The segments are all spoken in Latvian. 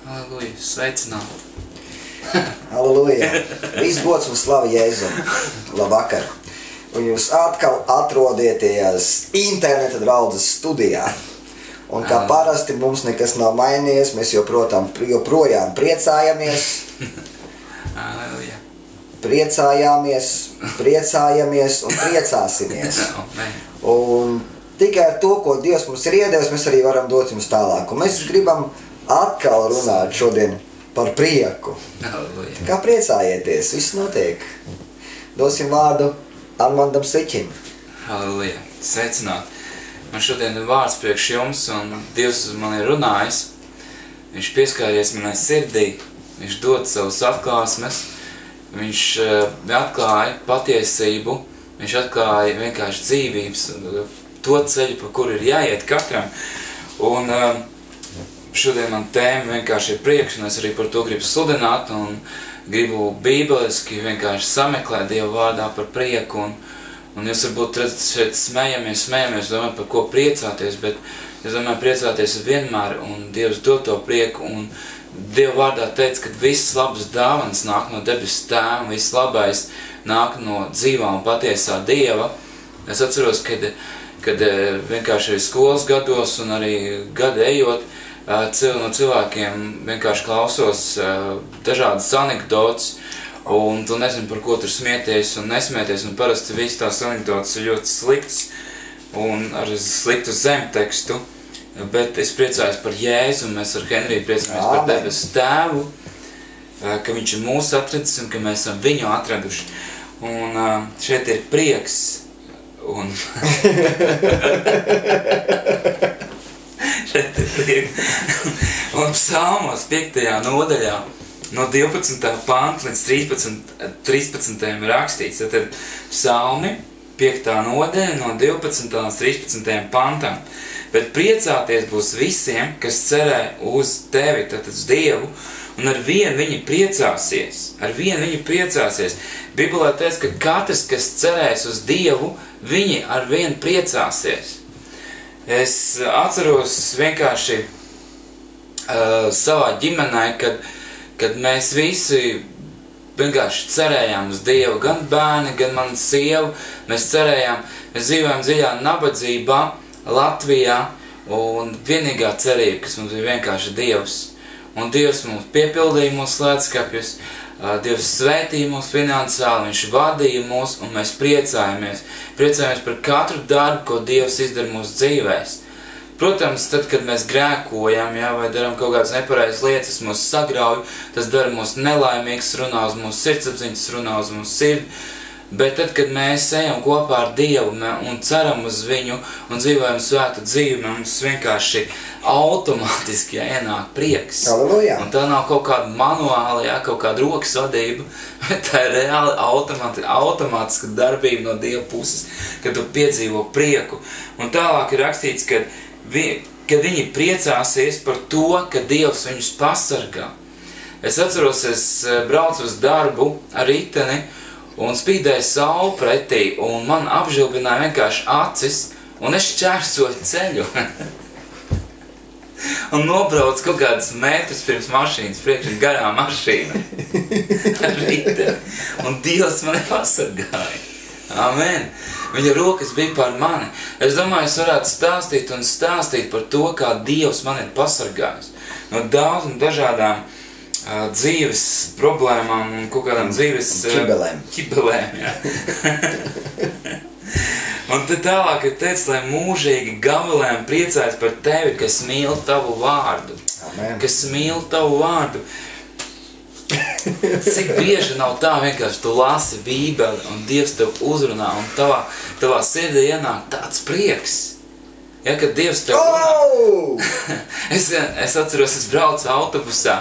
Halleluja, sveicināt. Halleluja. Viss gods un slava Jēzum. Labvakar. Un jūs atkal atrodieties interneta draudzes studijā. Un kā parasti mums nekas nav mainījies, mēs joprojām priecājamies. Halleluja. Priecājamies un priecāsimies. Un tikai ar to, ko Dievs mums ir iedevis, mēs arī varam dot jums tālāk. Un mēs gribam atkal runāt šodien par prieku. Halleluja. Kā priecājieties, viss notiek. Dosim vārdu Armandam Siķim. Halleluja, sveicināt. Man šodien ir vārds priekš jums, un Dievs man ir runājis. Viņš pieskāries manai sirdī, viņš dod savus atklāsmes, viņš atklāja patiesību, viņš atklāja vienkārši dzīvības, to ceļu, pa kuru ir jāiet katram. Un šodien man tēma vienkārši ir prieks, un es arī par to gribu sludināt, un gribu bībeliski vienkārši sameklēt Dievu vārdā par prieku, un jūs varbūt redzat šeit smējamies, domāju, par ko priecāties, bet es domāju, priecāties vienmēr, un Dievs dod to prieku, un Dieva vārdā teica, ka viss labas dāvanas nāk no debesu Tēva, un viss labais nāk no dzīvā un patiesā Dieva. Es atceros, kad vienkārši arī skolas gados un arī gadu ejot, no cilvēkiem vienkārši klausos dažādas anekdotas, un tu nezini, par ko tur smieties un nesmieties, un parasti viss tās anekdotas ir ļoti sliktas un ar sliktu zemtekstu, bet es priecājos par Jēzu, un mēs ar Henriju priecājamies par debesu Tēvu, ka viņš ir mūs atradis un ka mēs esam viņu atraduši. Un šeit ir prieks, un šeit ir prieks. Un psalmos 5. nodaļā no 12. panta līdz 13. ir rakstīts. Tad psalmi 5. nodaļa no 12. līdz 13. pantam. Bet priecāties būs visiem, kas cerē uz tevi, tātad uz Dievu, un ar vienu viņi priecāsies. Ar vienu viņi priecāsies. Bībelē teica, ka katrs, kas cerēs uz Dievu, viņi ar vienu priecāsies. Es atceros vienkārši savā ģimenē, kad mēs visi vienkārši cerējām uz Dievu, gan bērni, gan mana sieva, mēs cerējām, mēs dzīvojam dziļā nabadzībā, Latvijā, un vienīgā cerība, kas mums bija vienkārši Dievs. Un Dievs mums piepildīja mūsu svētskapjus, Dievs svētīja mūs finansiāli, viņš vadīja mūs, un mēs priecājamies. Priecājamies par katru darbu, ko Dievs izdara mūsu dzīvēs. Protams, tad, kad mēs grēkojam, vai daram kaut kādas nepareizas lietas, tas mūs sagrauj, tas dara mūs nelaimīgs, runā uz mūsu sirdsapziņas, runā uz mūsu sirdi. Bet tad, kad mēs ejam kopā ar Dievu un ceram uz viņu un dzīvojam svētu dzīvi, mums vienkārši automātiski ienāk prieks. Halleluja. Un tā nav kaut kāda manuāla, kaut kāda rokas vadība, bet tā ir reāli automātiska darbība no Dieva puses, kad tu piedzīvo prieku. Un tālāk ir rakstīts, ka viņi priecāsies par to, ka Dievs viņus pasargā. Es atceros, es braucu uz darbu ar riteni, un spīdēja saule pretī, un man apžilbināja vienkārši acis, un es šķērsoju ceļu. Un nobrauc kaut kādas metrus pirms mašīnas, priekš garā mašīna. Ar riteni. Un Dievs mani pasargāja. Amen. Viņa rokas bija par mani. Es domāju, es varētu stāstīt un stāstīt par to, kā Dievs mani ir pasargājis. No daudz un dažādām dzīves problēmām un kaut kādām dzīves ķibelēm, jā. Un tad tālāk ir teicis, lai mūžīgi gavilēm priecājas par tevi, kas mīl tavu vārdu. Amen. Kas mīl tavu vārdu. Cik bieži nav tā vienkārši tu lasi Bībeli un Dievs tev uzrunā un tavā sirdī ienāk tāds prieks. Ja, kad Dievs tev runā. Es atceros, es braucu autobusā,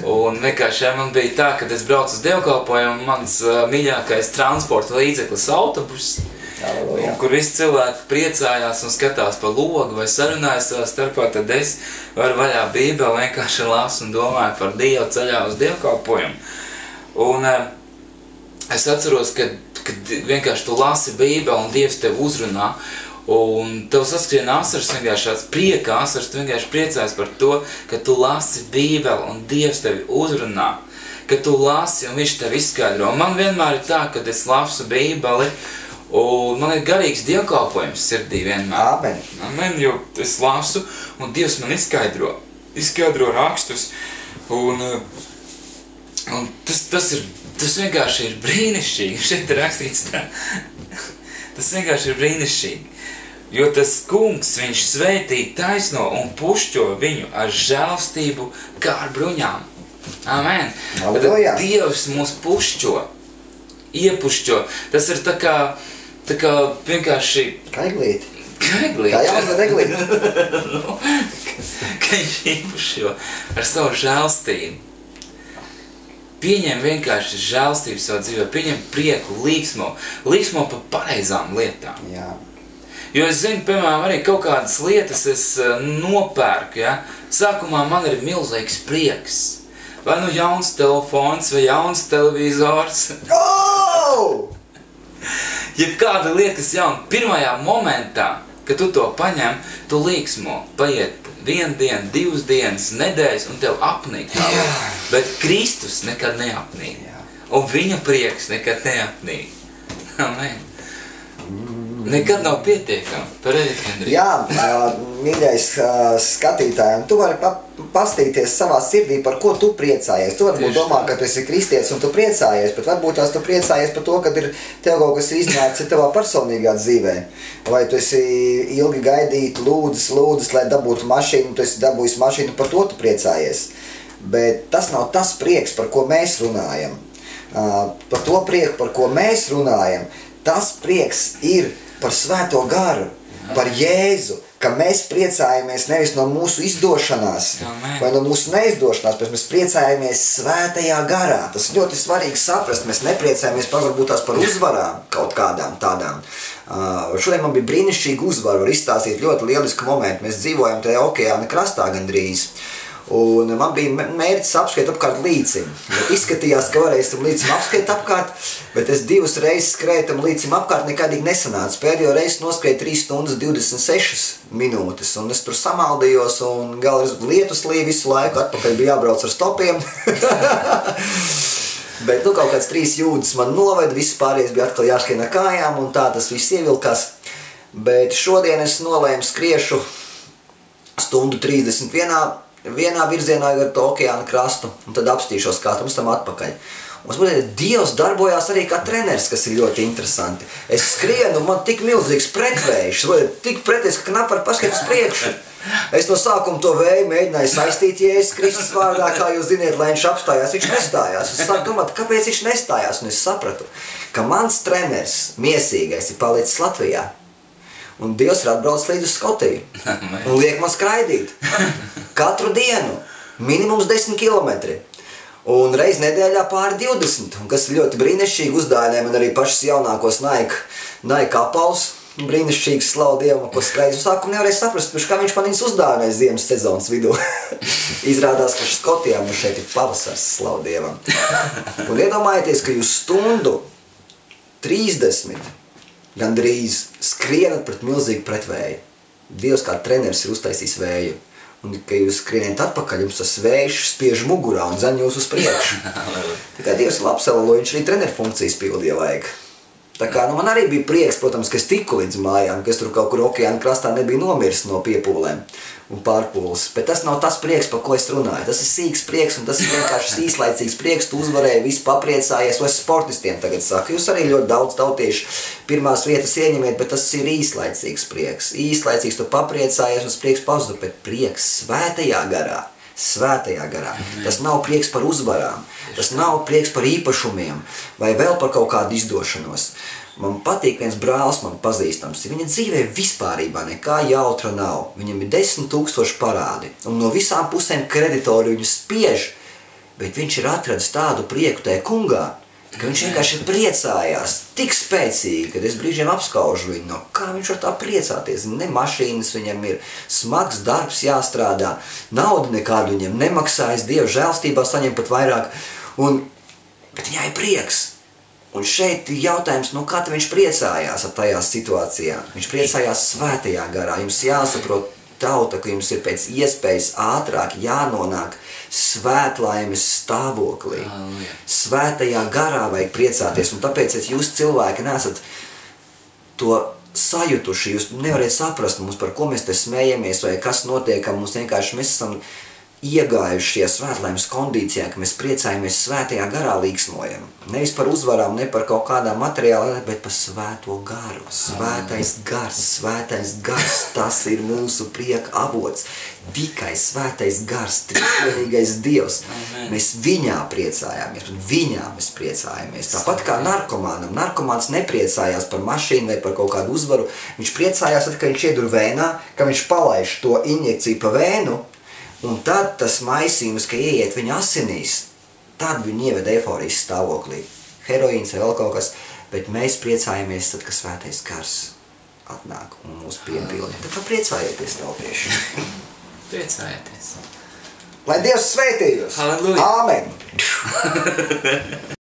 un vienkārši man bija tā, kad es braucu uz dievkalpojumu, mans mīļākais transporta līdzeklis autobus, kur visi cilvēki priecājās un skatās pa logu vai sarunājas savā starpā, tad es varu vaļā Bībeli vienkārši lasu un domāju par Dievu ceļā uz dievkalpojumu. Un es atceros, kad vienkārši tu lasi Bībeli un Dievs tev uzrunā, un tev saskrien asaras vienkārši tāds prieka asaras, tu vienkārši priecājies par to, ka tu lasi Bībeli un Dievs tevi uzrunā, ka tu lasi un viņš tevi izskaidro. Man vienmēr ir tā, kad es lasu Bībeli, un man ir garīgs dievkalpojums sirdī vienmēr. Amen. Amen, jo es lasu un Dievs man izskaidro rakstus, un tas vienkārši ir brīnišķīgi. Šeit ir rakstīts tā. Tas vienkārši ir brīnišķīgi. Jo tas kungs, viņš svētī taisno un pušķo viņu ar žēlstību kā ar bruņām. Amen. Tad Dievs mūs pušķo, iepušķo. Tas ir tā kā vienkārši... Kaiglīti. Kaiglīti. Kā jauna neglīti. Ka viņš iepušķo ar savu žēlstību. Pieņem vienkārši žēlstību savā dzīvē, pieņem prieku, līksmo par pareizām lietām. Jā. Jo es zinu, piemēram, arī kaut kādas lietas es nopērku, ja? Sākumā man ir milzīgs prieks. Vai nu jauns telefons, vai jauns televizors. Oh! Ja kāda lieta, kas jauna, pirmajā momentā, kad tu to paņem, tu līksmo, paiet 1 diena, 2 dienas, nedēļas, un tev apnīk tālāk. Bet Kristus nekad neapnīk. Un viņa prieks nekad neapnīk. Amen. Nekad nav pietiekami. Pareizi, Hendrik. Jā, mīļais skatītājiem, tu vari pastīties savā sirdī, par ko tu priecājies. Tu varbūt domā, ka tu esi kristietis un tu priecājies, bet varbūt tās tu priecājies par to, kad ir tev kaut kas iznācis tavā personīgā dzīvē. Vai tu esi ilgi gaidīt, lūdzis, lai dabūtu mašīnu, tu esi dabūjis mašīnu, par to tu priecājies. Bet tas nav tas prieks, par ko mēs runājam. Par to prieku, par ko mēs runājam, tas prieks ir par svēto garu, par Jēzu, ka mēs priecājamies nevis no mūsu izdošanās vai no mūsu neizdošanās, bet mēs priecājamies svētajā garā. Tas ļoti svarīgi saprast, mēs nepriecājamies varbūt tās par uzvarām kaut kādām tādām. Šodien man bija brīnišķīga uzvara, var izstāstīt ļoti lielisku momentu. Mēs dzīvojam tajā okeāna krastā gandrīz. Un man bija mērķis apskriet apkārt līcim. Izskatījās, ka varēs tam līcim apskriet apkārt, bet es 2 reizes skrēju tam līcim apkārt, nekādīgi nesanāca. Pēdējo reizi noskrēju 3 stundas 26 minūtes, un es tur samaldījos, un galvas lietus līja visu laiku, atpakaļ bija jābrauc ar stopiem. Bet kaut kāds 3 jūdzes man noved, viss pārējais bija atkal jāskrien ar kājām, un tā tas viss ievilkās. Bet šodien es nolēmu skriešu 1:30 vienā virzienā ar to okeāna krastu, un tad apstīšos kādams tam atpakaļ. Un Dievs darbojās arī kā treneris, kas ir ļoti interesanti. Es skrienu, man tik milzīgs pretvējš, tik pretējs, ka knap var paskatīt uz priekšu. Es no sākuma to vēju mēģināju saistīt Jēzus Kristus vārdā, kā jūs ziniet, lai viņš apstājās, viņš nestājās. Es sāku domāt, kāpēc viņš nestājās, un es sapratu, ka mans treneris miesīgais ir palicis Latvijā. Un Dievs ir atbraucis līdz uz Skotiju un liek man skraidīt. Katru dienu, minimums 10 kilometri. Un reiz nedēļā pāri 20. Un kas ir ļoti brīnišķīgi, uzdāvinājumi man arī pašas jaunākos Nike apals. Brīnišķīgs, slavu Dievam, ko skraidīt. Un sākumā nevarēja saprast, kā viņš man viņus uzdāvināja ziemas sezonas vidū. Izrādās, ka Skotijā mums šeit ir pavasars, slavu Dievam. Un iedomājieties, ka jūs 1:30 gandrīz skrienat pret milzīgu pretvēju. Dievs kā treneris ir uztaisījis vēju. Un, ka jūs skrieniet atpakaļ, jums tas vējš spiež mugurā un zaņ jūs uz priekšu. Tā kā Dievs ir labs, viņš arī treneru funkcijas pildīja vajag. Tā kā man arī bija prieks, protams, ka es tiku līdz mājām, ka es tur kaut kur okeāna krastā nebija nomiris no piepūlēm un pārpūles. Bet tas nav tas prieks, par ko es runāju. Tas ir sīks prieks un tas ir vienkārši īslaicīgs prieks. Tu uzvarēji, viss papriecājies, vai sportistiem tagad saka. Jūs arī ļoti daudz tautieši pirmās vietas ieņemiet, bet tas ir īslaicīgs prieks. Īslaicīgs, tu papriecājies un prieks pazuda, bet prieks svētajā garā. Svētajā garā. Tas nav prieks par uzvarām, tas nav prieks par īpašumiem vai vēl par kaut kādu izdošanos. Man patīk viens brālis, man pazīstams. Viņa dzīvē vispārībā nekā jautra nav. Viņam ir 10 000 parādi. Un no visām pusēm kreditori viņu spiež. Bet viņš ir atradis tādu prieku tajā kungā, ka viņš vienkārši priecājās tik spēcīgi, kad es brīžiem apskaužu viņu. No kā viņš var tā priecāties? Ne mašīnas viņam ir, smags darbs jāstrādā, naudu nekādu viņam nemaksājas, Dieva žēlstībā saņem pat vairāk. Bet viņai ir prieks. Un šeit ir jautājums, no kā viņš priecājās ar tajā situācijā. Viņš priecājās svētajā garā. Jums jāsaprot tauta, ka jums ir pēc iespējas ātrāk jānonāk svētlaimes stāvoklī. Svētajā garā vajag priecāties, un tāpēc, ja jūs cilvēki nesat to sajutuši, jūs nevarat saprast mums, par ko mēs te smējamies, vai kas notiek, ka mums vienkārši mēs esam iegājuši šajā svētlaimes kondīcijā, ka mēs priecājamies svētajā garā līksmojam. Nevis par uzvarām, ne par kaut kādām materiālām, bet par svēto garu. Svētais gars, tas ir mūsu prieka avots. Tikai svētais gars, trīsvienīgais Dievs. Mēs viņā priecājāmies, viņā mēs priecājamies. Tāpat kā narkomānam. Narkomāns nepriecājās par mašīnu vai par kaut kādu uzvaru. Viņš priecājās, kad viņš iedur vēnā, ka viņš palaiž to injekciju pa vēnu, un tad tas maisījums, ka ieiet viņa asinīs, tad viņi ieved eforijas stāvoklī. Heroīns vai vēl kaut kas, bet mēs priecājamies tad, kad svētais gars atnāk un mūs piepildi. Tad priecājieties, tautieši. Priecājieties. Lai Dievs svētī jūs! Halleluja! Āmen!